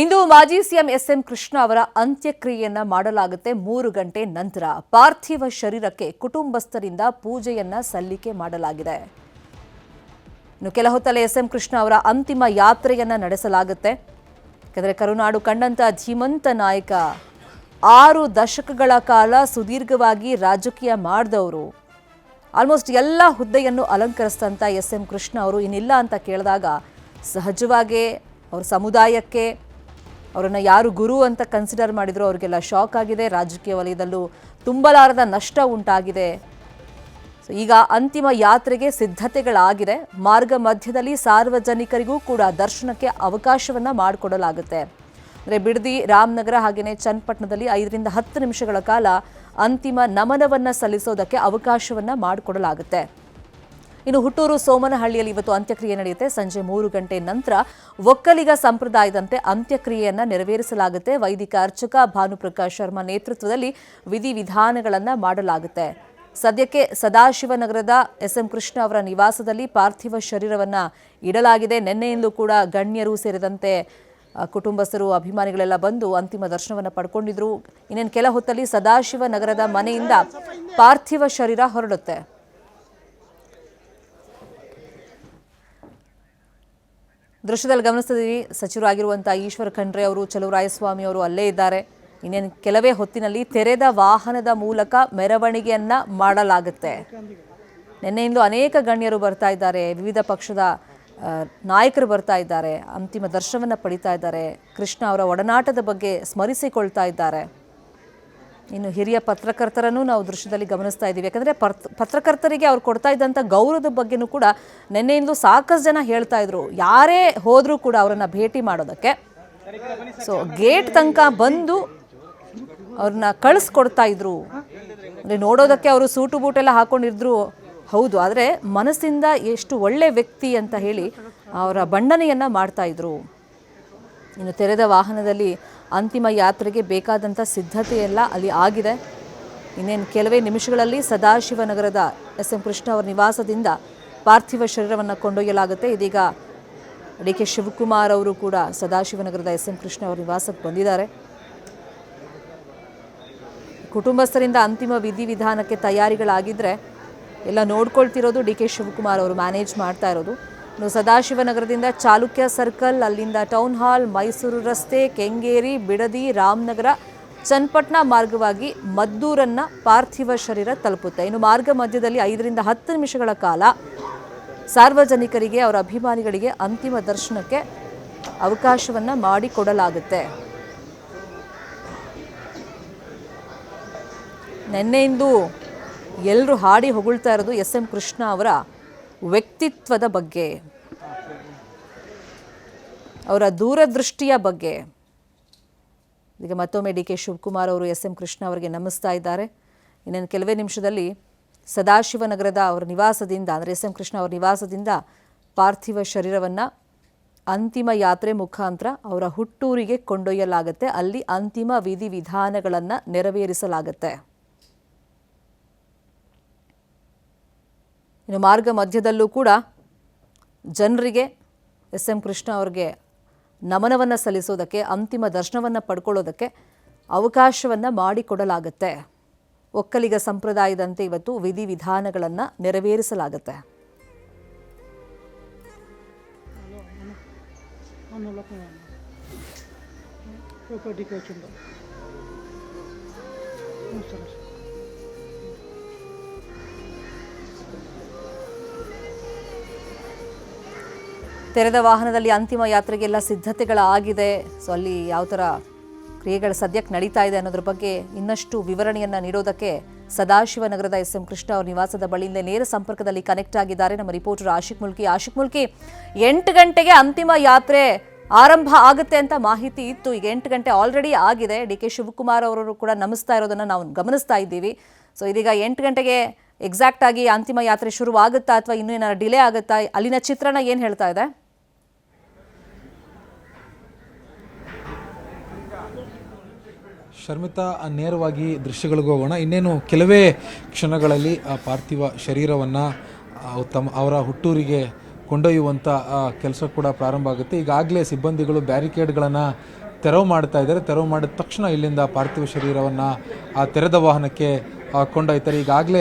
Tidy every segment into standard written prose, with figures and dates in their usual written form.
ಇಂದು ಮಾಜಿ CM S M Krishna ಅವರ ಅಂತ್ಯಕ್ರಿಯೆಯನ್ನ ಮಾಡಲಾಗುತ್ತೆ 3 ಗಂಟೆ ನಂತರ ಪಾರ್ಥಿವ ಶರೀರಕ್ಕೆ ಕುಟುಂಬಸ್ಥರಿಂದ ಪೂಜೆಯನ್ನ ಸಲ್ಲಿಕೆ ಮಾಡಲಾಗಿದೆ. ಇನ್ನು ಕೆಲ ಹೊತ್ತಲ್ಲೇ ಎಸ್ಎಂ ಕೃಷ್ಣ ಅವರ ಅಂತಿಮ ಯಾತ್ರೆಯನ್ನ ನಡೆಸಲಾಗುತ್ತೆ. ಯಾಕಂದರೆ ಕರುನಾಡು ಕಂಡಂತ ಧೀಮಂತ ನಾಯಕ 6 ದಶಕಗಳ ಕಾಲ ಸುದೀರ್ಘವಾಗಿ ರಾಜಕೀಯ ಮಾಡಿದವರು, ಆಲ್ಮೋಸ್ಟ್ ಎಲ್ಲ ಹುದ್ದೆಯನ್ನು ಅಲಂಕರಿಸಿದಂಥ ಎಸ್ಎಂ ಕೃಷ್ಣ ಅವರು ಇನ್ನಿಲ್ಲ ಅಂತ ಕೇಳಿದಾಗ ಸಹಜವಾಗಿ ಅವರ ಸಮುದಾಯಕ್ಕೆ ಅವರನ್ನು ಯಾರು ಗುರು ಅಂತ ಕನ್ಸಿಡರ್ ಮಾಡಿದ್ರು ಅವರಿಗೆಲ್ಲ ಶಾಕ್ ಆಗಿದೆ. ರಾಜಕೀಯ ವಲಯದಲ್ಲೂ ತುಂಬಲಾರದ ನಷ್ಟ ಉಂಟಾಗಿದೆ. ಈಗ ಅಂತಿಮ ಯಾತ್ರೆಗೆ ಸಿದ್ಧತೆಗಳಾಗಿದೆ. ಮಾರ್ಗ ಮಧ್ಯದಲ್ಲಿ ಸಾರ್ವಜನಿಕರಿಗೂ ಕೂಡ ದರ್ಶನಕ್ಕೆ ಅವಕಾಶವನ್ನು ಮಾಡಿಕೊಡಲಾಗುತ್ತೆ. ಅಂದರೆ ಬಿಡದಿ, ರಾಮನಗರ ಹಾಗೆಯೇ ಚನ್ನಪಟ್ಟಣದಲ್ಲಿ 5 ರಿಂದ 10 ನಿಮಿಷಗಳ ಕಾಲ ಅಂತಿಮ ನಮನವನ್ನು ಸಲ್ಲಿಸೋದಕ್ಕೆ ಅವಕಾಶವನ್ನು ಮಾಡಿಕೊಡಲಾಗುತ್ತೆ. ಇನ್ನು ಹುಟ್ಟೂರು ಸೋಮನಹಳ್ಳಿಯಲ್ಲಿ ಇವತ್ತು ಅಂತ್ಯಕ್ರಿಯೆ ನಡೆಯುತ್ತೆ. ಸಂಜೆ 3 ಗಂಟೆ ನಂತರ ಒಕ್ಕಲಿಗ ಸಂಪ್ರದಾಯದಂತೆ ಅಂತ್ಯಕ್ರಿಯೆಯನ್ನು ನೆರವೇರಿಸಲಾಗುತ್ತೆ. ವೈದಿಕ ಅರ್ಚಕ ಭಾನುಪ್ರಕಾಶ್ ಶರ್ಮಾ ನೇತೃತ್ವದಲ್ಲಿ ವಿಧಿವಿಧಾನಗಳನ್ನು ಮಾಡಲಾಗುತ್ತೆ. ಸದ್ಯಕ್ಕೆ ಸದಾಶಿವನಗರದ ಎಸ್ಎಂ ಕೃಷ್ಣ ಅವರ ನಿವಾಸದಲ್ಲಿ ಪಾರ್ಥಿವ ಶರೀರವನ್ನು ಇಡಲಾಗಿದೆ. ನಿನ್ನೆಯಿಂದಲೂ ಕೂಡ ಗಣ್ಯರು ಸೇರಿದಂತೆ ಕುಟುಂಬಸ್ಥರು, ಅಭಿಮಾನಿಗಳೆಲ್ಲ ಬಂದು ಅಂತಿಮ ದರ್ಶನವನ್ನು ಪಡ್ಕೊಂಡಿದ್ರು. ಇನ್ನೇನು ಕೆಲ ಹೊತ್ತಲ್ಲಿ ಸದಾಶಿವನಗರದ ಮನೆಯಿಂದ ಪಾರ್ಥಿವ ಶರೀರ ಹೊರಡುತ್ತೆ. ದೃಶ್ಯದಲ್ಲಿ ಗಮನಿಸ್ತಿದ್ದೀವಿ, ಸಚಿವರಾಗಿರುವಂಥ ಈಶ್ವರ ಖಂಡ್ರೆ ಅವರು, ಚಲುವರಾಯಸ್ವಾಮಿ ಅವರು ಅಲ್ಲೇ ಇದ್ದಾರೆ. ಇನ್ನೇನು ಕೆಲವೇ ಹೊತ್ತಿನಲ್ಲಿ ತೆರೆದ ವಾಹನದ ಮೂಲಕ ಮೆರವಣಿಗೆಯನ್ನ ಮಾಡಲಾಗುತ್ತೆ. ನಿನ್ನೆಯಿಂದ ಅನೇಕ ಗಣ್ಯರು ಬರ್ತಾ ಇದ್ದಾರೆ, ವಿವಿಧ ಪಕ್ಷದ ನಾಯಕರು ಬರ್ತಾ ಇದ್ದಾರೆ, ಅಂತಿಮ ದರ್ಶನವನ್ನು ಪಡಿತಾ ಇದ್ದಾರೆ. ಕೃಷ್ಣ ಅವರ ಒಡನಾಟದ ಬಗ್ಗೆ ಸ್ಮರಿಸಿಕೊಳ್ತಾ ಇದ್ದಾರೆ. ಇನ್ನು ಹಿರಿಯ ಪತ್ರಕರ್ತರನ್ನು ನಾವು ದೃಶ್ಯದಲ್ಲಿ ಗಮನಿಸ್ತಾ ಇದ್ದೀವಿ. ಯಾಕಂದರೆ ಪತ್ರಕರ್ತರಿಗೆ ಅವ್ರು ಕೊಡ್ತಾ ಇದ್ದಂಥ ಗೌರವದ ಬಗ್ಗೆನೂ ಕೂಡ ನಿನ್ನೆಯಿಂದಲೂ ಸಾಕಷ್ಟು ಜನ ಹೇಳ್ತಾ ಇದ್ರು. ಯಾರೇ ಹೋದರೂ ಕೂಡ ಅವರನ್ನು ಭೇಟಿ ಮಾಡೋದಕ್ಕೆ ಸೊ ಗೇಟ್ ತನಕ ಬಂದು ಅವ್ರನ್ನ ಕಳಿಸ್ಕೊಡ್ತಾ ಇದ್ರು. ಅಂದರೆ ನೋಡೋದಕ್ಕೆ ಅವರು ಸೂಟು ಬೂಟೆಲ್ಲ ಹಾಕೊಂಡಿದ್ರು, ಹೌದು, ಆದರೆ ಮನಸ್ಸಿಂದ ಎಷ್ಟು ಒಳ್ಳೆ ವ್ಯಕ್ತಿ ಅಂತ ಹೇಳಿ ಅವರ ಬಣ್ಣನೆಯನ್ನು ಮಾಡ್ತಾ ಇದ್ರು. ಇನ್ನು ತೆರೆದ ವಾಹನದಲ್ಲಿ ಅಂತಿಮ ಯಾತ್ರೆಗೆ ಬೇಕಾದಂಥ ಸಿದ್ಧತೆಯೆಲ್ಲ ಅಲ್ಲಿ ಆಗಿದೆ. ಇನ್ನೇನು ಕೆಲವೇ ನಿಮಿಷಗಳಲ್ಲಿ ಸದಾಶಿವನಗರದ ಎಸ್ಎಂ ಕೃಷ್ಣ ಅವರ ನಿವಾಸದಿಂದ ಪಾರ್ಥಿವ ಶರೀರವನ್ನು ಕೊಂಡೊಯ್ಯಲಾಗುತ್ತೆ. ಇದೀಗ ಡಿ.ಕೆ. ಶಿವಕುಮಾರ್ ಅವರು ಕೂಡ ಸದಾಶಿವನಗರದ ಎಸ್ಎಂ ಕೃಷ್ಣ ಅವರ ನಿವಾಸಕ್ಕೆ ಬಂದಿದ್ದಾರೆ. ಕುಟುಂಬಸ್ಥರಿಂದ ಅಂತಿಮ ವಿಧಿವಿಧಾನಕ್ಕೆ ತಯಾರಿಗಳಾಗಿದ್ದರೆ ಎಲ್ಲ ನೋಡ್ಕೊಳ್ತಿರೋದು ಡಿ.ಕೆ. ಶಿವಕುಮಾರ್ ಅವರು ಮ್ಯಾನೇಜ್ ಮಾಡ್ತಾ ಇರೋದು. ಇನ್ನು ಸದಾಶಿವನಗರದಿಂದ ಚಾಲುಕ್ಯ ಸರ್ಕಲ್, ಅಲ್ಲಿಂದ ಟೌನ್ ಹಾಲ್, ಮೈಸೂರು ರಸ್ತೆ, ಕೆಂಗೇರಿ, ಬಿಡದಿ, ರಾಮನಗರ, ಚನ್ನಪಟ್ಟಣ ಮಾರ್ಗವಾಗಿ ಮದ್ದೂರನ್ನು ಪಾರ್ಥಿವ ಶರೀರ ತಲುಪುತ್ತೆ. ಇನ್ನು ಮಾರ್ಗ ಮಧ್ಯದಲ್ಲಿ 5 ರಿಂದ 10 ನಿಮಿಷಗಳ ಕಾಲ ಸಾರ್ವಜನಿಕರಿಗೆ, ಅವರ ಅಭಿಮಾನಿಗಳಿಗೆ ಅಂತಿಮ ದರ್ಶನಕ್ಕೆ ಅವಕಾಶವನ್ನು ಮಾಡಿಕೊಡಲಾಗುತ್ತೆ. ನಿನ್ನೆಯಿಂದ ಎಲ್ಲರೂ ಹಾಡಿ ಹೊಗಳ್ತಾ ಇರೋದು ಎಸ್ಎಂ ಕೃಷ್ಣ ಅವರ ವ್ಯಕ್ತಿತ್ವದ ಬಗ್ಗೆ, ಅವರ ದೂರದೃಷ್ಟಿಯ ಬಗ್ಗೆ. ಈಗ ಮತ್ತೊಮ್ಮೆ ಡಿ.ಕೆ. ಶಿವಕುಮಾರ್ ಅವರು ಎಸ್ಎಂ ಕೃಷ್ಣ ಅವರಿಗೆ ನಮಿಸ್ತಾ ಇದ್ದಾರೆ. ಇನ್ನೇನು ಕೆಲವೇ ನಿಮಿಷದಲ್ಲಿ ಸದಾಶಿವನಗರದ ಅವರ ನಿವಾಸದಿಂದ, ಅಂದರೆ ಎಸ್ಎಂ ಕೃಷ್ಣ ಅವರ ನಿವಾಸದಿಂದ ಪಾರ್ಥಿವ ಶರೀರವನ್ನು ಅಂತಿಮ ಯಾತ್ರೆ ಮುಖಾಂತರ ಅವರ ಹುಟ್ಟೂರಿಗೆ ಕೊಂಡೊಯ್ಯಲಾಗುತ್ತೆ. ಅಲ್ಲಿ ಅಂತಿಮ ವಿಧಿವಿಧಾನಗಳನ್ನು ನೆರವೇರಿಸಲಾಗುತ್ತೆ. ಇನ್ನು ಮಾರ್ಗ ಮಧ್ಯದಲ್ಲೂ ಕೂಡ ಜನರಿಗೆ ಎಸ್ಎಂ ಕೃಷ್ಣ ಅವರಿಗೆ ನಮನವನ್ನು ಸಲ್ಲಿಸೋದಕ್ಕೆ, ಅಂತಿಮ ದರ್ಶನವನ್ನು ಪಡ್ಕೊಳ್ಳೋದಕ್ಕೆ ಅವಕಾಶವನ್ನು ಮಾಡಿಕೊಡಲಾಗುತ್ತೆ. ಒಕ್ಕಲಿಗ ಸಂಪ್ರದಾಯದಂತೆ ಇವತ್ತು ವಿಧಿವಿಧಾನಗಳನ್ನು ನೆರವೇರಿಸಲಾಗುತ್ತೆ. ತೆರೆದ ವಾಹನದಲ್ಲಿ ಅಂತಿಮ ಯಾತ್ರೆಗೆಲ್ಲ ಸಿದ್ಧತೆಗಳಾಗಿದೆ. ಸೊ ಅಲ್ಲಿ ಯಾವ ಥರ ಕ್ರಿಯೆಗಳು ಸದ್ಯಕ್ಕೆ ನಡೀತಾ ಇದೆ ಅನ್ನೋದ್ರ ಬಗ್ಗೆ ಇನ್ನಷ್ಟು ವಿವರಣೆಯನ್ನು ನೀಡೋದಕ್ಕೆ ಸದಾಶಿವನಗರದ ಎಸ್ಎಂ ಕೃಷ್ಣ ಅವರ ನಿವಾಸದ ಬಳಿಯಿಂದ ನೇರ ಸಂಪರ್ಕದಲ್ಲಿ ಕನೆಕ್ಟ್ ಆಗಿದ್ದಾರೆ ನಮ್ಮ ರಿಪೋರ್ಟರ್ ಆಶಿಕ್ ಮುಲ್ಕಿ. 8 ಗಂಟೆಗೆ ಅಂತಿಮ ಯಾತ್ರೆ ಆರಂಭ ಆಗುತ್ತೆ ಅಂತ ಮಾಹಿತಿ ಇತ್ತು. ಈಗ 8 ಗಂಟೆ ಆಲ್ರೆಡಿ ಆಗಿದೆ. ಡಿ.ಕೆ. ಶಿವಕುಮಾರ್ ಅವರು ಕೂಡ ನಮಿಸ್ತಾ ಇರೋದನ್ನು ನಾವು ಗಮನಿಸ್ತಾ ಇದ್ದೀವಿ. ಸೊ ಇದೀಗ 8 ಗಂಟೆಗೆ ಎಕ್ಸಾಕ್ಟ್ ಆಗಿ ಅಂತಿಮ ಯಾತ್ರೆ ಶುರುವಾಗುತ್ತಾ ಅಥವಾ ಇನ್ನೂ ಏನಾದ್ರು ಡಿಲೇ ಆಗುತ್ತಾ? ಅಲ್ಲಿನ ಚಿತ್ರಣ ಏನು ಹೇಳ್ತಾ ಇದೆ? ಶರ್ಮಿತಾ, ನೇರವಾಗಿ ದೃಶ್ಯಗಳಿಗೂ ಹೋಗೋಣ. ಇನ್ನೇನು ಕೆಲವೇ ಕ್ಷಣಗಳಲ್ಲಿ ಪಾರ್ಥಿವ ಶರೀರವನ್ನು ಅವರ ಹುಟ್ಟೂರಿಗೆ ಕೊಂಡೊಯ್ಯುವಂಥ ಕೆಲಸ ಕೂಡ ಪ್ರಾರಂಭ ಆಗುತ್ತೆ. ಈಗಾಗಲೇ ಸಿಬ್ಬಂದಿಗಳು ಬ್ಯಾರಿಕೇಡ್ಗಳನ್ನು ತೆರವು ಮಾಡ್ತಾ ಇದ್ದಾರೆ. ತೆರವು ಮಾಡಿದ ತಕ್ಷಣ ಇಲ್ಲಿಂದ ಪಾರ್ಥಿವ ಶರೀರವನ್ನು ಆ ತೆರೆದ ವಾಹನಕ್ಕೆ ಕೊಂಡೊಯ್ತಾರೆ. ಈಗಾಗಲೇ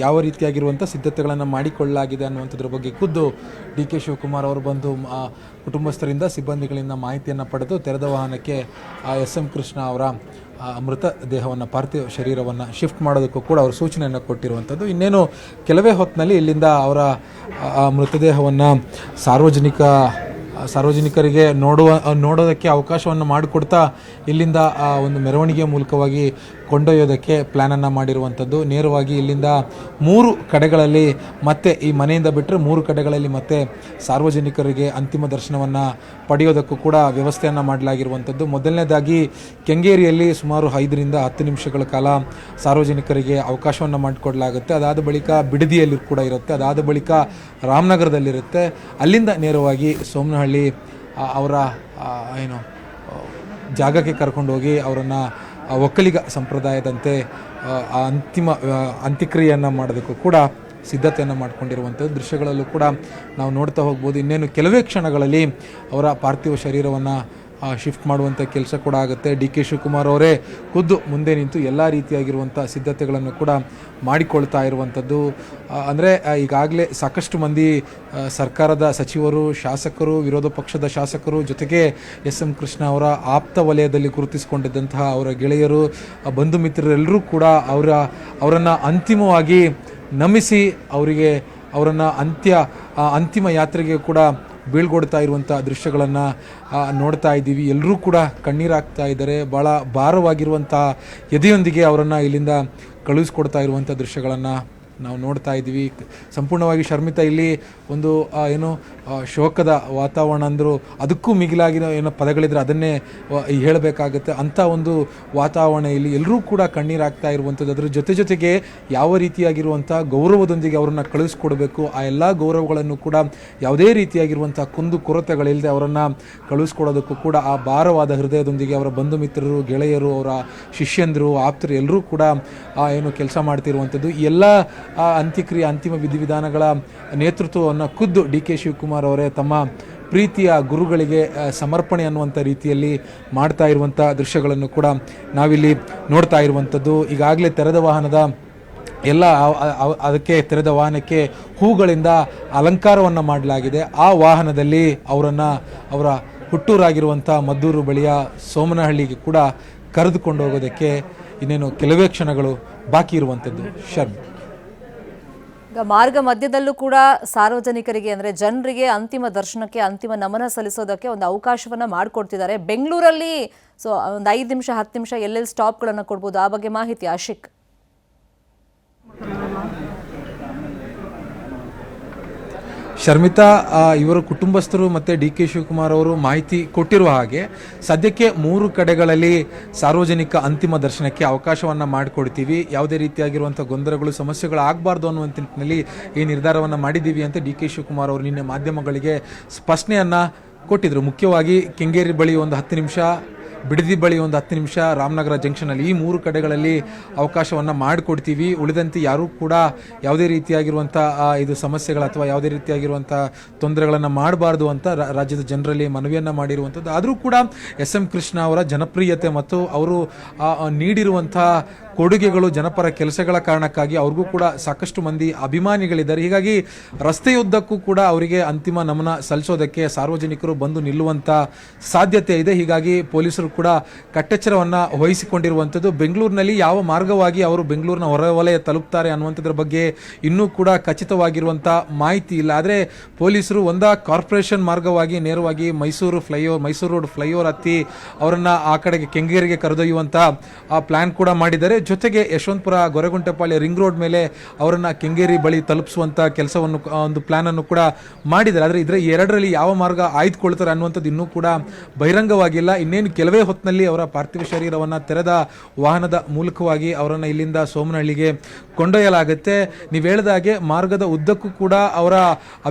ಯಾವ ರೀತಿಯಾಗಿರುವಂಥ ಸಿದ್ಧತೆಗಳನ್ನು ಮಾಡಿಕೊಳ್ಳಲಾಗಿದೆ ಅನ್ನುವಂಥದ್ರ ಬಗ್ಗೆ ಖುದ್ದು ಡಿ ಕೆ ಶಿವಕುಮಾರ್ ಅವರು ಬಂದು ಕುಟುಂಬಸ್ಥರಿಂದ ಸಿಬ್ಬಂದಿಗಳಿಂದ ಮಾಹಿತಿಯನ್ನು ಪಡೆದು ತೆರೆದ ವಾಹನಕ್ಕೆ ಎಸ್ ಎಂ ಕೃಷ್ಣ ಅವರ ಮೃತ ದೇಹವನ್ನು ಪಾರ್ಥಿವ ಶರೀರವನ್ನು ಶಿಫ್ಟ್ ಮಾಡೋದಕ್ಕೂ ಕೂಡ ಅವರು ಸೂಚನೆಯನ್ನು ಕೊಟ್ಟಿರುವಂಥದ್ದು. ಇನ್ನೇನು ಕೆಲವೇ ಹೊತ್ತಿನಲ್ಲಿ ಇಲ್ಲಿಂದ ಅವರ ಮೃತದೇಹವನ್ನು ಸಾರ್ವಜನಿಕರಿಗೆ ನೋಡೋದಕ್ಕೆ ಅವಕಾಶವನ್ನು ಮಾಡಿಕೊಡ್ತಾ ಇಲ್ಲಿಂದ ಒಂದು ಮೆರವಣಿಗೆ ಮೂಲಕವಾಗಿ ಕೊಂಡೊಯ್ಯೋದಕ್ಕೆ ಪ್ಲ್ಯಾನನ್ನು ಮಾಡಿರುವಂಥದ್ದು. ನೇರವಾಗಿ ಇಲ್ಲಿಂದ 3 ಕಡೆಗಳಲ್ಲಿ ಮತ್ತೆ ಈ ಮನೆಯಿಂದ ಬಿಟ್ಟರೆ 3 ಕಡೆಗಳಲ್ಲಿ ಮತ್ತೆ ಸಾರ್ವಜನಿಕರಿಗೆ ಅಂತಿಮ ದರ್ಶನವನ್ನು ಪಡೆಯೋದಕ್ಕೂ ಕೂಡ ವ್ಯವಸ್ಥೆಯನ್ನು ಮಾಡಲಾಗಿರುವಂಥದ್ದು. ಮೊದಲನೇದಾಗಿ ಕೆಂಗೇರಿಯಲ್ಲಿ ಸುಮಾರು 5 ರಿಂದ 10 ನಿಮಿಷಗಳ ಕಾಲ ಸಾರ್ವಜನಿಕರಿಗೆ ಅವಕಾಶವನ್ನು ಮಾಡಿಕೊಡಲಾಗುತ್ತೆ. ಅದಾದ ಬಳಿಕ ಬಿಡದಿಯಲ್ಲಿ ಕೂಡ ಇರುತ್ತೆ. ಅದಾದ ಬಳಿಕ ರಾಮನಗರದಲ್ಲಿರುತ್ತೆ. ಅಲ್ಲಿಂದ ನೇರವಾಗಿ ಸೋಮನಹಳ್ಳಿ ಅವರ ಜಾಗಕ್ಕೆ ಕರ್ಕೊಂಡು ಹೋಗಿ ಅವರನ್ನು ಒಕ್ಕಲಿಗ ಸಂಪ್ರದಾಯದಂತೆ ಅಂತ್ಯಕ್ರಿಯೆಯನ್ನು ಮಾಡೋದಕ್ಕೂ ಕೂಡ ಸಿದ್ಧತೆಯನ್ನು ಮಾಡಿಕೊಂಡಿರುವಂಥದ್ದು ದೃಶ್ಯಗಳಲ್ಲೂ ಕೂಡ ನಾವು ನೋಡ್ತಾ ಹೋಗ್ಬೋದು. ಇನ್ನೇನು ಕೆಲವೇ ಕ್ಷಣಗಳಲ್ಲಿ ಅವರ ಪಾರ್ಥಿವ ಶರೀರವನ್ನು ಶಿಫ್ಟ್ ಮಾಡುವಂಥ ಕೆಲಸ ಕೂಡ ಆಗುತ್ತೆ. ಡಿ ಕೆ ಶಿವಕುಮಾರ್ ಅವರೇ ಖುದ್ದು ಮುಂದೆ ನಿಂತು ಎಲ್ಲ ರೀತಿಯಾಗಿರುವಂಥ ಸಿದ್ಧತೆಗಳನ್ನು ಕೂಡ ಮಾಡಿಕೊಳ್ತಾ ಇರುವಂಥದ್ದು. ಅಂದರೆ ಈಗಾಗಲೇ ಸಾಕಷ್ಟು ಮಂದಿ ಸರ್ಕಾರದ ಸಚಿವರು, ಶಾಸಕರು, ವಿರೋಧ ಪಕ್ಷದ ಶಾಸಕರು, ಜೊತೆಗೆ ಎಸ್ ಎಂ ಕೃಷ್ಣ ಅವರ ಆಪ್ತ ವಲಯದಲ್ಲಿ ಗುರುತಿಸಿಕೊಂಡಿದ್ದಂತಹ ಅವರ ಗೆಳೆಯರು, ಬಂಧು ಮಿತ್ರರೆಲ್ಲರೂ ಕೂಡ ಅವರನ್ನು ಅಂತಿಮವಾಗಿ ನಮಿಸಿ ಅವರನ್ನು ಅಂತಿಮ ಯಾತ್ರೆಗೆ ಕೂಡ ಬೀಳ್ಕೊಡ್ತಾ ಇರುವಂಥ ದೃಶ್ಯಗಳನ್ನು ನೋಡ್ತಾ ಇದ್ದೀವಿ. ಎಲ್ಲರೂ ಕೂಡ ಕಣ್ಣೀರಾಗ್ತಾ ಇದ್ದಾರೆ. ಭಾಳ ಭಾರವಾಗಿರುವಂಥ ಎದೆಯೊಂದಿಗೆ ಅವರನ್ನು ಇಲ್ಲಿಂದ ಕಳುಹಿಸ್ಕೊಡ್ತಾ ಇರುವಂಥ ದೃಶ್ಯಗಳನ್ನು ನಾವು ನೋಡ್ತಾ ಇದ್ದೀವಿ. ಸಂಪೂರ್ಣವಾಗಿ ಶರ್ಮಿತಾ ಇಲ್ಲಿ ಒಂದು ಶೋಕದ ವಾತಾವರಣ ಅಂದರು ಅದಕ್ಕೂ ಮಿಗಿಲಾಗಿರೋ ಏನೋ ಪದಗಳಿದ್ರೆ ಅದನ್ನೇ ಹೇಳಬೇಕಾಗುತ್ತೆ. ಅಂಥ ಒಂದು ವಾತಾವರಣ ಇಲ್ಲಿ ಎಲ್ಲರೂ ಕೂಡ ಕಣ್ಣೀರಾಗ್ತಾ ಇರುವಂಥದ್ದು. ಅದರ ಜೊತೆಗೆ ಯಾವ ರೀತಿಯಾಗಿರುವಂಥ ಗೌರವದೊಂದಿಗೆ ಅವರನ್ನು ಕಳುಹಿಸ್ಕೊಡ್ಬೇಕು, ಆ ಎಲ್ಲ ಗೌರವಗಳನ್ನು ಕೂಡ ಯಾವುದೇ ರೀತಿಯಾಗಿರುವಂಥ ಕುಂದು ಕೊರತೆಗಳಿಲ್ಲದೆ ಅವರನ್ನು ಕಳುಹಿಸ್ಕೊಡೋದಕ್ಕೂ ಕೂಡ ಆ ಭಾರವಾದ ಹೃದಯದೊಂದಿಗೆ ಅವರ ಬಂಧು ಮಿತ್ರರು, ಗೆಳೆಯರು, ಅವರ ಶಿಷ್ಯಂದರು, ಆಪ್ತರು ಎಲ್ಲರೂ ಕೂಡ ಕೆಲಸ ಮಾಡ್ತಿರುವಂಥದ್ದು. ಎಲ್ಲ ಅಂತ್ಯಕ್ರಿಯೆ, ಅಂತಿಮ ವಿಧಿವಿಧಾನಗಳ ನೇತೃತ್ವವನ್ನು ಖುದ್ದು ಡಿ ಕೆ ಶಿವಕುಮಾರ್ ಅವರೇ ತಮ್ಮ ಪ್ರೀತಿಯ ಗುರುಗಳಿಗೆ ಸಮರ್ಪಣೆ ಅನ್ನುವಂಥ ರೀತಿಯಲ್ಲಿ ಮಾಡ್ತಾ ಇರುವಂಥ ದೃಶ್ಯಗಳನ್ನು ಕೂಡ ನಾವಿಲ್ಲಿ ನೋಡ್ತಾ ಇರುವಂಥದ್ದು. ಈಗಾಗಲೇ ತೆರೆದ ವಾಹನದ ಎಲ್ಲ ಅದಕ್ಕೆ ತೆರೆದ ವಾಹನಕ್ಕೆ ಹೂಗಳಿಂದ ಅಲಂಕಾರವನ್ನು ಮಾಡಲಾಗಿದೆ. ಆ ವಾಹನದಲ್ಲಿ ಅವರ ಹುಟ್ಟೂರಾಗಿರುವಂಥ ಮದ್ದೂರು ಬಳಿಯ ಸೋಮನಹಳ್ಳಿಗೆ ಕೂಡ ಕರೆದುಕೊಂಡು ಹೋಗೋದಕ್ಕೆ ಇನ್ನೇನು ಕೆಲವೇ ಕ್ಷಣಗಳು ಬಾಕಿ ಇರುವಂಥದ್ದು. ಶರ್ಮಿ, ಈಗ ಮಾರ್ಗ ಮಧ್ಯದಲ್ಲೂ ಕೂಡ ಸಾರ್ವಜನಿಕರಿಗೆ ಅಂದರೆ ಜನರಿಗೆ ಅಂತಿಮ ದರ್ಶನಕ್ಕೆ, ಅಂತಿಮ ನಮನ ಸಲ್ಲಿಸೋದಕ್ಕೆ ಒಂದು ಅವಕಾಶವನ್ನು ಮಾಡಿಕೊಡ್ತಿದ್ದಾರೆ ಬೆಂಗಳೂರಲ್ಲಿ. ಸೊ ಒಂದು 5 ನಿಮಿಷ 10 ನಿಮಿಷ ಎಲ್ಲೆಲ್ಲಿ ಸ್ಟಾಪ್ಗಳನ್ನು ಕೊಡ್ಬೋದು, ಆ ಬಗ್ಗೆ ಮಾಹಿತಿ ಆಶಿಕ್. ಶರ್ಮಿತಾ, ಇವರ ಕುಟುಂಬಸ್ಥರು ಮತ್ತು ಡಿ ಕೆ ಶಿವಕುಮಾರ್ ಅವರು ಮಾಹಿತಿ ಕೊಟ್ಟಿರುವ ಹಾಗೆ ಸದ್ಯಕ್ಕೆ 3 ಕಡೆಗಳಲ್ಲಿ ಸಾರ್ವಜನಿಕ ಅಂತಿಮ ದರ್ಶನಕ್ಕೆ ಅವಕಾಶವನ್ನು ಮಾಡಿಕೊಡ್ತೀವಿ. ಯಾವುದೇ ರೀತಿಯಾಗಿರುವಂಥ ಗೊಂದಲಗಳು, ಸಮಸ್ಯೆಗಳು ಆಗಬಾರ್ದು ಅನ್ನುವಂಥ ನಿಟ್ಟಿನಲ್ಲಿ ಈ ನಿರ್ಧಾರವನ್ನು ಮಾಡಿದ್ದೀವಿ ಅಂತ ಡಿ ಕೆ ಶಿವಕುಮಾರ್ ಅವರು ನಿನ್ನೆ ಮಾಧ್ಯಮಗಳಿಗೆ ಸ್ಪಷ್ಟನೆಯನ್ನು ಕೊಟ್ಟಿದ್ದರು. ಮುಖ್ಯವಾಗಿ ಕೆಂಗೇರಿ ಬಳಿ ಒಂದು 10 ನಿಮಿಷ, ಬಿಡದಿ ಬಳಿ ಒಂದು 10 ನಿಮಿಷ, ರಾಮನಗರ ಜಂಕ್ಷನಲ್ಲಿ ಈ 3 ಕಡೆಗಳಲ್ಲಿ ಅವಕಾಶವನ್ನು ಮಾಡಿಕೊಡ್ತೀವಿ. ಉಳಿದಂತೆ ಯಾರೂ ಕೂಡ ಯಾವುದೇ ರೀತಿಯಾಗಿರುವಂಥ ಇದು ಸಮಸ್ಯೆಗಳು ಅಥವಾ ಯಾವುದೇ ರೀತಿಯಾಗಿರುವಂಥ ತೊಂದರೆಗಳನ್ನು ಮಾಡಬಾರ್ದು ಅಂತ ರಾಜ್ಯದ ಜನರಲ್ಲಿ ಮನವಿಯನ್ನು ಮಾಡಿರುವಂಥದ್ದು. ಆದರೂ ಕೂಡ ಎಸ್ ಎಂ ಕೃಷ್ಣ ಅವರ ಜನಪ್ರಿಯತೆ ಮತ್ತು ಅವರು ನೀಡಿರುವಂಥ ಕೊಡುಗೆಗಳು, ಜನಪರ ಕೆಲಸಗಳ ಕಾರಣಕ್ಕಾಗಿ ಅವ್ರಿಗೂ ಕೂಡ ಸಾಕಷ್ಟು ಮಂದಿ ಅಭಿಮಾನಿಗಳಿದ್ದಾರೆ. ಹೀಗಾಗಿ ರಸ್ತೆಯುದ್ದಕ್ಕೂ ಕೂಡ ಅವರಿಗೆ ಅಂತಿಮ ನಮನ ಸಲ್ಲಿಸೋದಕ್ಕೆ ಸಾರ್ವಜನಿಕರು ಬಂದು ನಿಲ್ಲುವಂಥ ಸಾಧ್ಯತೆ ಇದೆ. ಹೀಗಾಗಿ ಪೊಲೀಸರು ಕೂಡ ಕಟ್ಟೆಚ್ಚರವನ್ನು ವಹಿಸಿಕೊಂಡಿರುವಂಥದ್ದು. ಬೆಂಗಳೂರಿನಲ್ಲಿ ಯಾವ ಮಾರ್ಗವಾಗಿ ಅವರು ಬೆಂಗಳೂರಿನ ಹೊರವಲಯ ತಲುಪ್ತಾರೆ ಅನ್ನುವಂಥದ್ರ ಬಗ್ಗೆ ಇನ್ನೂ ಕೂಡ ಖಚಿತವಾಗಿರುವಂಥ ಮಾಹಿತಿ ಇಲ್ಲ. ಆದರೆ ಪೊಲೀಸರು ಕಾರ್ಪೊರೇಷನ್ ಮಾರ್ಗವಾಗಿ ನೇರವಾಗಿ ಮೈಸೂರು ರೋಡ್ ಫ್ಲೈಓವರ್ ಹತ್ತಿ ಅವರನ್ನು ಆ ಕಡೆಗೆ ಕೆಂಗೇರಿಗೆ ಕರೆದೊಯ್ಯುವಂಥ ಪ್ಲಾನ್ ಕೂಡ ಮಾಡಿದ್ದಾರೆ. ಜೊತೆಗೆ ಯಶವಂತಪುರ ಗೊರಗುಂಟೆಪಾಳ್ಯ ರಿಂಗ್ ರೋಡ್ ಮೇಲೆ ಅವರನ್ನು ಕೆಂಗೇರಿ ಬಳಿ ತಲುಪಿಸುವಂಥ ಕೆಲಸವನ್ನು ಒಂದು ಪ್ಲಾನನ್ನು ಕೂಡ ಮಾಡಿದ್ದಾರೆ. ಆದರೆ ಇದರ ಎರಡರಲ್ಲಿ ಯಾವ ಮಾರ್ಗ ಆಯ್ದುಕೊಳ್ತಾರೆ ಅನ್ನುವಂಥದ್ದು ಇನ್ನೂ ಕೂಡ ಬಹಿರಂಗವಾಗಿಲ್ಲ. ಇನ್ನೇನು ಕೆಲವೇ ಹೊತ್ತಿನಲ್ಲಿ ಅವರ ಪಾರ್ಥಿವ ಶರೀರವನ್ನು ತೆರೆದ ವಾಹನದ ಮೂಲಕವಾಗಿ ಅವರನ್ನು ಇಲ್ಲಿಂದ ಸೋಮನಹಳ್ಳಿಗೆ ಕೊಂಡೊಯ್ಯಲಾಗುತ್ತೆ. ನೀವು ಹೇಳಿದ ಹಾಗೆ ಮಾರ್ಗದ ಉದ್ದಕ್ಕೂ ಕೂಡ ಅವರ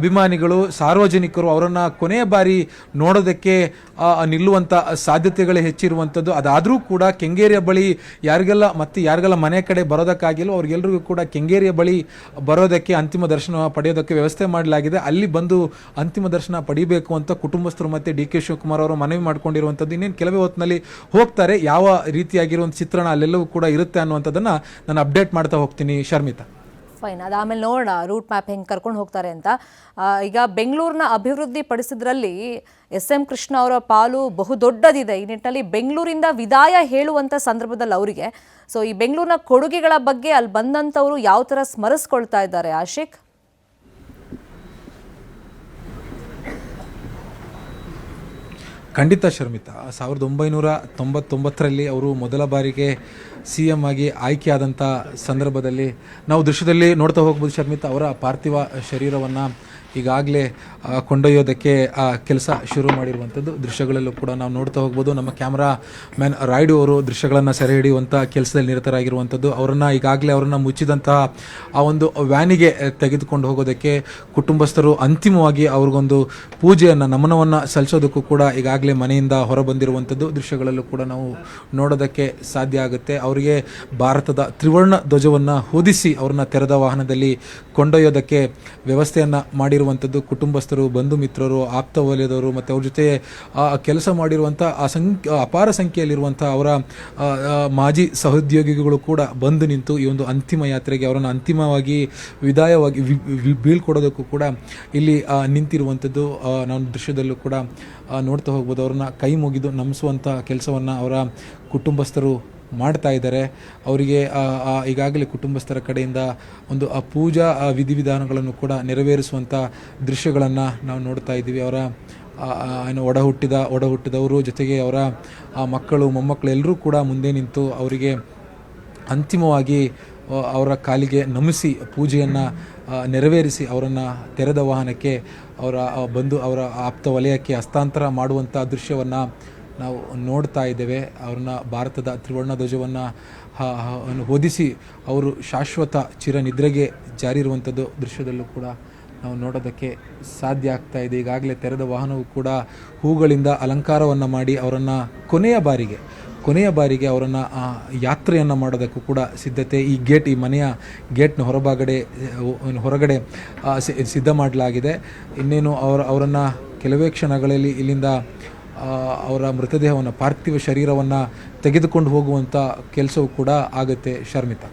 ಅಭಿಮಾನಿಗಳು, ಸಾರ್ವಜನಿಕರು ಅವರನ್ನು ಕೊನೆಯ ಬಾರಿ ನೋಡೋದಕ್ಕೆ ನಿಲ್ಲುವಂಥ ಸಾಧ್ಯತೆಗಳೇ ಹೆಚ್ಚಿರುವಂಥದ್ದು. ಅದಾದರೂ ಕೂಡ ಕೆಂಗೇರಿಯ ಬಳಿ ಯಾರಿಗೆಲ್ಲ ಮನೆ ಕಡೆ ಬರೋದಕ್ಕಾಗಿಲ್ಲ ಅವ್ರಿಗೆಲ್ಲರಿಗೂ ಕೂಡ ಕೆಂಗೇರಿಯ ಬಳಿ ಬರೋದಕ್ಕೆ, ಅಂತಿಮ ದರ್ಶನ ಪಡೆಯೋದಕ್ಕೆ ವ್ಯವಸ್ಥೆ ಮಾಡಲಾಗಿದೆ. ಅಲ್ಲಿ ಬಂದು ಅಂತಿಮ ದರ್ಶನ ಪಡಿಬೇಕು ಅಂತ ಕುಟುಂಬಸ್ಥರು ಮತ್ತು ಡಿ ಕೆ ಶಿವಕುಮಾರ್ ಅವರು ಮನವಿ ಮಾಡಿಕೊಂಡಿರುವಂಥದ್ದು. ಇನ್ನೇನು ಕೆಲವೇ ಹೊತ್ತಿನಲ್ಲಿ ಹೊತ್ತಿನಲ್ಲಿ ಹೋಗ್ತಾರೆ, ಯಾವ ರೀತಿಯಾಗಿರುವಂಥ ಚಿತ್ರಣ ಅಲ್ಲೆಲ್ಲವೂ ಕೂಡ ಇರುತ್ತೆ ಅನ್ನುವಂಥದ್ದನ್ನು ನಾನು ಅಪ್ಡೇಟ್ ಮಾಡ್ತಾ ಹೋಗ್ತೀನಿ ಶರ್ಮಿತಾ. ಫೈನ್, ಅದಾದಮೇಲೆ ನೋಡೋಣ ರೂಟ್ ಮ್ಯಾಪ್ ಹೆಂಗೆ ಕರ್ಕೊಂಡು ಹೋಗ್ತಾರೆ ಅಂತ. ಈಗ ಬೆಂಗಳೂರನ್ನ ಅಭಿವೃದ್ಧಿ ಪಡಿಸಿದ್ರಲ್ಲಿ SM ಕೃಷ್ಣ ಅವರ ಪಾಲು ಬಹುದೊಡ್ಡದಿದೆ. ಈ ನಿಟ್ಟಿನಲ್ಲಿ ಬೆಂಗಳೂರಿಂದ ವಿದಾಯ ಹೇಳುವಂಥ ಸಂದರ್ಭದಲ್ಲಿ ಅವರಿಗೆ ಸೊ ಈ ಬೆಂಗಳೂರಿನ ಕೊಡುಗೆಗಳ ಬಗ್ಗೆ ಅಲ್ಲಿ ಬಂದಂಥವರು ಯಾವ ಥರ ಸ್ಮರಿಸ್ಕೊಳ್ತಾ ಇದ್ದಾರೆ ಆಶಿಕ್? ಖಂಡಿತ ಶರ್ಮಿತಾ, 1999ರಲ್ಲಿ ಅವರು ಮೊದಲ ಬಾರಿಗೆ CM ಆಗಿ ಆಯ್ಕೆಯಾದಂಥ ಸಂದರ್ಭದಲ್ಲಿ ನಾವು ದೃಶ್ಯದಲ್ಲಿ ನೋಡ್ತಾ ಹೋಗ್ಬೋದು ಶರ್ಮಿತಾ, ಅವರ ಪಾರ್ಥಿವ ಶರೀರವನ್ನು ಈಗಾಗಲೇ ಕೊಂಡೊಯ್ಯೋದಕ್ಕೆ ಕೆಲಸ ಶುರು ಮಾಡಿರುವಂಥದ್ದು ದೃಶ್ಯಗಳಲ್ಲೂ ಕೂಡ ನಾವು ನೋಡ್ತಾ ಹೋಗ್ಬೋದು. ನಮ್ಮ ಕ್ಯಾಮ್ರಾ ಮ್ಯಾನ್ ರಾಯ್ಡು ಅವರು ದೃಶ್ಯಗಳನ್ನು ಸೆರೆ ಹಿಡಿಯುವಂಥ ಕೆಲಸದಲ್ಲಿ ನಿರತರಾಗಿರುವಂಥದ್ದು. ಈಗಾಗಲೇ ಅವರನ್ನು ಮುಚ್ಚಿದಂತಹ ಆ ಒಂದು ವ್ಯಾನಿಗೆ ತೆಗೆದುಕೊಂಡು ಹೋಗೋದಕ್ಕೆ ಕುಟುಂಬಸ್ಥರು ಅಂತಿಮವಾಗಿ ಅವ್ರಿಗೊಂದು ಪೂಜೆಯನ್ನು ನಮನವನ್ನು ಸಲ್ಲಿಸೋದಕ್ಕೂ ಕೂಡ ಈಗಾಗಲೇ ಮನೆಯಿಂದ ಹೊರಬಂದಿರುವಂಥದ್ದು ದೃಶ್ಯಗಳಲ್ಲೂ ಕೂಡ ನಾವು ನೋಡೋದಕ್ಕೆ ಸಾಧ್ಯ ಆಗುತ್ತೆ. ಅವರಿಗೆ ಭಾರತದ ತ್ರಿವರ್ಣ ಧ್ವಜವನ್ನು ಹೊದಿಸಿ ಅವ್ರನ್ನ ತೆರೆದ ವಾಹನದಲ್ಲಿ ಕೊಂಡೊಯ್ಯೋದಕ್ಕೆ ವ್ಯವಸ್ಥೆಯನ್ನು ಮಾಡಿರುವಂಥದ್ದು ಕುಟುಂಬಸ್ಥರು, ಬಂಧು ಮಿತ್ರರು, ಆಪ್ತ ವಲಯದವರು ಮತ್ತು ಅವ್ರ ಜೊತೆ ಕೆಲಸ ಮಾಡಿರುವಂಥ ಅಪಾರ ಸಂಖ್ಯೆಯಲ್ಲಿರುವಂಥ ಅವರ ಮಾಜಿ ಸಹೋದ್ಯೋಗಿಗಳು ಕೂಡ ಬಂದು ನಿಂತು ಈ ಒಂದು ಅಂತಿಮ ಯಾತ್ರೆಗೆ ಅವರನ್ನು ಅಂತಿಮವಾಗಿ ವಿದಾಯವಾಗಿ ಬೀಳ್ಕೊಡೋದಕ್ಕೂ ಕೂಡ ಇಲ್ಲಿ ನಿಂತಿರುವಂಥದ್ದು ನಾವು ದೃಶ್ಯದಲ್ಲೂ ಕೂಡ ನೋಡ್ತಾ ಹೋಗ್ಬೋದು. ಅವ್ರನ್ನ ಕೈ ಮುಗಿದು ನಮಿಸುವಂಥ ಕೆಲಸವನ್ನು ಅವರ ಕುಟುಂಬಸ್ಥರು ಮಾಡ್ತಾ ಇದ್ದಾರೆ. ಅವರಿಗೆ ಈಗಾಗಲೇ ಕುಟುಂಬಸ್ಥರ ಕಡೆಯಿಂದ ಒಂದು ಪೂಜಾ ವಿಧಿವಿಧಾನಗಳನ್ನು ಕೂಡ ನೆರವೇರಿಸುವಂಥ ದೃಶ್ಯಗಳನ್ನು ನಾವು ನೋಡ್ತಾ ಇದ್ದೀವಿ. ಅವರ ಏನು ಒಡ ಹುಟ್ಟಿದವರು ಜೊತೆಗೆ ಅವರ ಮಕ್ಕಳು ಮೊಮ್ಮಕ್ಕಳು ಎಲ್ಲರೂ ಕೂಡ ಮುಂದೆ ನಿಂತು ಅವರಿಗೆ ಅಂತಿಮವಾಗಿ ಅವರ ಕಾಲಿಗೆ ನಮಿಸಿ ಪೂಜೆಯನ್ನು ನೆರವೇರಿಸಿ ಅವರನ್ನು ತೆರೆದ ವಾಹನಕ್ಕೆ ಅವರ ಆಪ್ತ ವಲಯಕ್ಕೆ ಹಸ್ತಾಂತರ ಮಾಡುವಂಥ ದೃಶ್ಯವನ್ನು ನಾವು ನೋಡ್ತಾ ಇದ್ದೇವೆ. ಅವ್ರನ್ನ ಭಾರತದ ತ್ರಿವರ್ಣ ಧ್ವಜವನ್ನು ಹೊದಿಸಿ ಅವರು ಶಾಶ್ವತ ಚಿರನಿದ್ರೆಗೆ ಜಾರಿರುವಂಥದ್ದು ದೃಶ್ಯದಲ್ಲೂ ಕೂಡ ನಾವು ನೋಡೋದಕ್ಕೆ ಸಾಧ್ಯ ಆಗ್ತಾ ಇದೆ. ಈಗಾಗಲೇ ತೆರೆದ ವಾಹನವು ಕೂಡ ಹೂಗಳಿಂದ ಅಲಂಕಾರವನ್ನು ಮಾಡಿ ಅವರನ್ನು ಕೊನೆಯ ಬಾರಿಗೆ ಅವರನ್ನು ಯಾತ್ರೆಯನ್ನು ಮಾಡೋದಕ್ಕೂ ಕೂಡ ಸಿದ್ಧತೆ ಈ ಮನೆಯ ಗೇಟ್ನ ಹೊರಗಡೆ ಸಿದ್ಧ ಮಾಡಲಾಗಿದೆ. ಇನ್ನೇನು ಅವರನ್ನು ಕೆಲವೇ ಕ್ಷಣಗಳಲ್ಲಿ ಇಲ್ಲಿಂದ ಅವರ ಮೃತದೇಹವನ್ನು ಪಾರ್ಥಿವ ಶರೀರವನ್ನು ತೆಗೆದುಕೊಂಡು ಹೋಗುವಂಥ ಕೆಲಸವೂ ಕೂಡ ಆಗುತ್ತೆ ಶರ್ಮಿತಾ.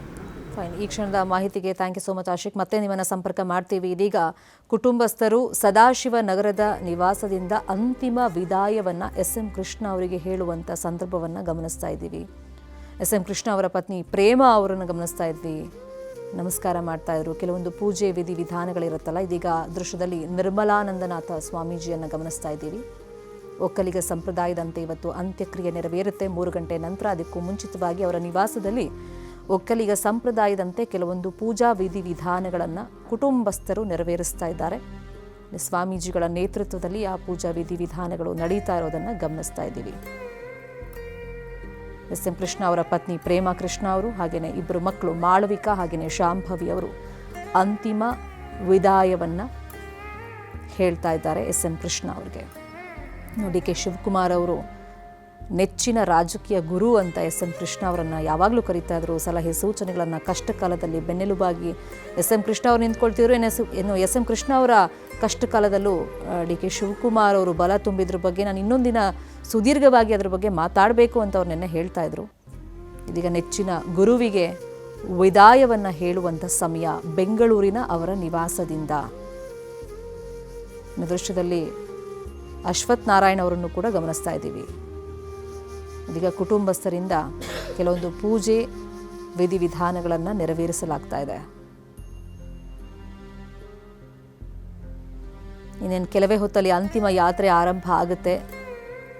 ಫೈನ್, ಈ ಕ್ಷಣದ ಮಾಹಿತಿಗೆ thank you so much Ashiq. ಮತ್ತೆ ನಿಮ್ಮನ್ನು ಸಂಪರ್ಕ ಮಾಡ್ತೀವಿ. ಇದೀಗ ಕುಟುಂಬಸ್ಥರು ಸದಾಶಿವ ನಗರದ ನಿವಾಸದಿಂದ ಅಂತಿಮ ವಿದಾಯವನ್ನು SM ಕೃಷ್ಣ ಅವರಿಗೆ ಹೇಳುವಂಥ ಸಂದರ್ಭವನ್ನು ಗಮನಿಸ್ತಾ ಇದ್ದೀವಿ. SM ಕೃಷ್ಣ ಅವರ ಪತ್ನಿ ಪ್ರೇಮ ಅವರನ್ನು ಗಮನಿಸ್ತಾ ಇದ್ವಿ, ನಮಸ್ಕಾರ ಮಾಡ್ತಾ ಇದ್ರು. ಕೆಲವೊಂದು ಪೂಜೆ ವಿಧಿ ವಿಧಾನಗಳಿರುತ್ತಲ್ಲ, ಇದೀಗ ದೃಶ್ಯದಲ್ಲಿ ನಿರ್ಮಲಾನಂದನಾಥ ಸ್ವಾಮೀಜಿಯನ್ನು ಗಮನಿಸ್ತಾ ಇದ್ದೀವಿ. ಒಕ್ಕಲಿಗ ಸಂಪ್ರದಾಯದಂತೆ ಇವತ್ತು ಅಂತ್ಯಕ್ರಿಯೆ ನೆರವೇರುತ್ತೆ 3 ಗಂಟೆ ನಂತರ. ಅದಕ್ಕೂ ಮುಂಚಿತವಾಗಿ ಅವರ ನಿವಾಸದಲ್ಲಿ ಒಕ್ಕಲಿಗ ಸಂಪ್ರದಾಯದಂತೆ ಕೆಲವೊಂದು ಪೂಜಾ ವಿಧಿ ವಿಧಾನಗಳನ್ನು ಕುಟುಂಬಸ್ಥರು ನೆರವೇರಿಸ್ತಾ ಇದ್ದಾರೆ. ಸ್ವಾಮೀಜಿಗಳ ನೇತೃತ್ವದಲ್ಲಿ ಆ ಪೂಜಾ ವಿಧಿ ವಿಧಾನಗಳು ನಡೀತಾ ಇರೋದನ್ನು ಗಮನಿಸ್ತಾ ಇದ್ದೀವಿ. SM ಕೃಷ್ಣ ಅವರ ಪತ್ನಿ ಪ್ರೇಮ ಕೃಷ್ಣ ಅವರು ಹಾಗೆಯೇ ಇಬ್ಬರು ಮಕ್ಕಳು ಮಾಳವಿಕಾ ಹಾಗೆಯೇ ಶಾಂಭವಿ ಅವರು ಅಂತಿಮ ವಿದಾಯವನ್ನು ಹೇಳ್ತಾ ಇದ್ದಾರೆ SM ಕೃಷ್ಣ ಅವರಿಗೆ. DK ಶಿವಕುಮಾರ್ ಅವರು ನೆಚ್ಚಿನ ರಾಜಕೀಯ ಗುರು ಅಂತ SM ಕೃಷ್ಣ ಅವರನ್ನು ಯಾವಾಗಲೂ ಕರೀತಾ ಇದ್ರು. ಸಲಹೆ ಸೂಚನೆಗಳನ್ನು ಕಷ್ಟ ಕಾಲದಲ್ಲಿ ಬೆನ್ನೆಲುಬಾಗಿ SM ಕೃಷ್ಣ ಅವರು ನಿಂತ್ಕೊಳ್ತಿದ್ರು. ಏನು SM ಕೃಷ್ಣ ಅವರ ಕಷ್ಟ ಕಾಲದಲ್ಲೂ DK ಶಿವಕುಮಾರ್ ಅವರು ಬಲ ತುಂಬಿದ್ರ ಬಗ್ಗೆ ನಾನು ಇನ್ನೊಂದಿನ ಸುದೀರ್ಘವಾಗಿ ಅದರ ಬಗ್ಗೆ ಮಾತಾಡಬೇಕು ಅಂತ ಅವ್ರು ನೆನ್ನೆ ಹೇಳ್ತಾ ಇದ್ರು. ಇದೀಗ ನೆಚ್ಚಿನ ಗುರುವಿಗೆ ವಿದಾಯವನ್ನು ಹೇಳುವಂಥ ಸಮಯ ಬೆಂಗಳೂರಿನ ಅವರ ನಿವಾಸದಿಂದ. ದೃಶ್ಯದಲ್ಲಿ ಅಶ್ವಥ್ ನಾರಾಯಣ್ ಅವರನ್ನು ಕೂಡ ಗಮನಿಸ್ತಾ ಇದ್ದೀವಿ. ಇದೀಗ ಕುಟುಂಬಸ್ಥರಿಂದ ಕೆಲವೊಂದು ಪೂಜೆ ವಿಧಿವಿಧಾನಗಳನ್ನು ನೆರವೇರಿಸಲಾಗ್ತಾ ಇದೆ. ಇನ್ನೇನು ಕೆಲವೇ ಹೊತ್ತಲ್ಲಿ ಅಂತಿಮ ಯಾತ್ರೆ ಆರಂಭ ಆಗುತ್ತೆ.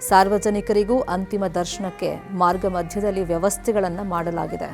ಸಾರ್ವಜನಿಕರಿಗೂ ಅಂತಿಮ ದರ್ಶನಕ್ಕೆ ಮಾರ್ಗ ಮಧ್ಯದಲ್ಲಿ ವ್ಯವಸ್ಥೆಗಳನ್ನು ಮಾಡಲಾಗಿದೆ.